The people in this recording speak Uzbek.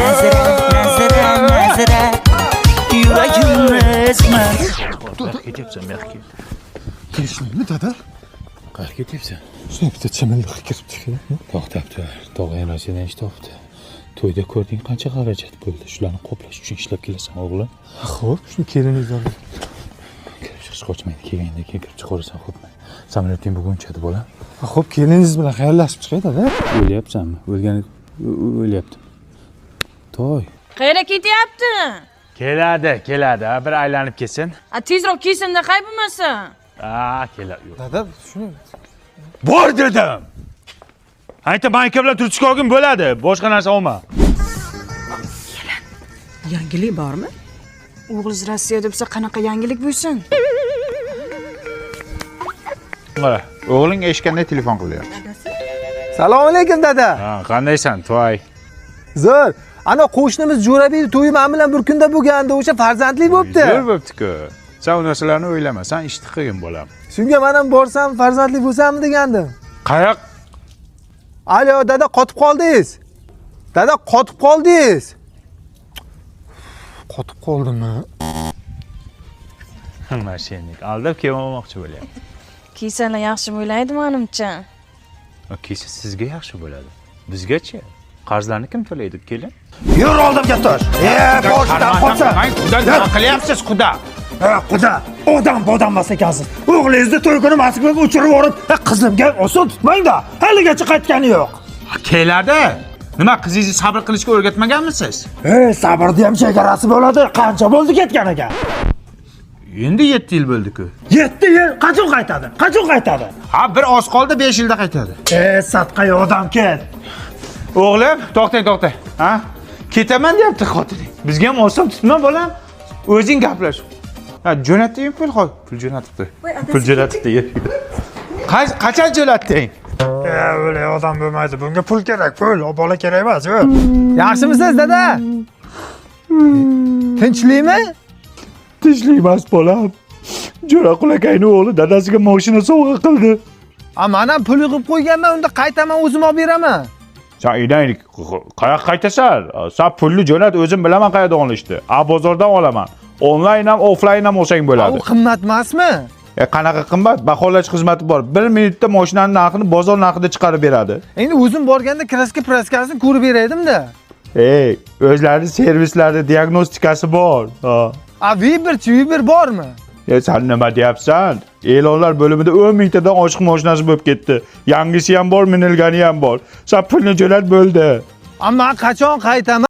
nazira yuragimni ezma. Ketyapsan bu yoqqa. Kelishmaymi dada? Qayerga ketyapsan? Shunday bitta chimildiqqa kiribdi. To'xtabdi. Tog'ang Rossiyadan ishtabdi. To'yda ko'rding qancha xarajat bo'ldi. Shularni qoplash uchun ishlab kelasan o'g'lim. Xo'p, shuni keliningiz olib. Kirib chiqish qochmaydi. Kelganda kirib chiqaversan, xo'pmi? Samolyoting bugun uchadi bola. Xo'p, keliningiz bilan xayrlashib chiqay dada. O'lyapsanmi? O'lgani o'lyaptim. To'y. Qayerga ketyapti? Keladi. Bir aylanib kelsin. Tezroq kelsin-da, qay bo'lmasa. Keladi. Dada, shuni Bor dedim. Ayta banka bilan turtishga olgin bo'ladi. Boshqa narsa olma. Yangilik bormi? O'g'liz Rossiyada bo'lsa qanaqa yangilik bo'lsin? Mana, o'g'ling eshikanda telefon qilyapti. Assalomu alaykum dada. Qandaysan, To'y? Zo'r. Ana qo'shnimiz Jo'rabek to'yi men bilan bir kunda bo'lganda o'sha farzandli bo'pti. Zo'r bo'pti-ku. Sen u narsalarni o'ylama. Sen ishni qilgin bolam. Shunga men ham borsam farzandli bo'lsammi degandim. Qayoq? Alo, dada qotib qoldingiz. Dada qotib qoldingiz. Qotib qoldimmi? Mashinik. Aldab kelmoqchi bo'lyapti. Kiysalar yaxshi bo'laydi menimcha. Kiysa sizga yaxshi bo'ladi. Bizgachi? Qarzlarni kim to'laydi, kelin? Yur oldimga tosh. Boshdan qocha. Nima qilyapsiz, Xudo? Quda, odam bodammas ekansiz. O'g'lingizni to'y kuni Moskvaga uchirib yuborib, qizimga oson tutmang-da. Haligacha qaytgani yo'q. Keladi. Nima qizingizni sabr qilishga o'rgatmaganmisiz? Sabrni ham chegarasi bo'ladi. Qancha bo'ldi ketganiga? Endi 7 yil bo'ldi-ku. 7 yil qachon qaytadi? Ha, bir oz qoldi, 5 yilda qaytadi. Satqayi odam ket. O'g'lim, to'xtang. Ha? Ketaman deyapti xotining. Bizga ham oson tutma bolam. O'zing gaplash. Ha, jo'natding pul qo'y. Pul jo'natibdi. Qachon jo'natding? O'lay odam bo'lmaydi. Bunga pul kerak, pul. Bola kerak emas, yo'q. Yaxshimisiz, dada? Tinchlikmi? Tinchlik emas bolam. Jo'raqul akayning o'g'li dadasiga mashina sovg'a qildi. Men ham pul yig'ib qo'yganman, unda qaytaman, o'zim olib beraman. Sen inaylik, qayoqqa qaytasan? Sen pulni jo'nat, o'zim bilaman qayerda olishdi. Bozordan olaman. Onlayn ham, offlayn ham olsang bo'ladi. U qimmat emasmi? Qanaqa qimmat? Baholash xizmati bor. 1 minutda mashinaning narxini bozor narxida chiqarib beradi. Endi o'zim borganda kraska praskasini ko'rib beraydim-da. O'zlarining servislarida diagnostikasi bor. Viber bormi? Sen nima deyapsan? E'lonlar bo'limida 10 mingtadan oshiq mashinasi bo'lib ketdi. Yangisi ham bor, minilgani ham bor. Sen pulni jo'nat bo'ldi. Ammo qachon qaytaman?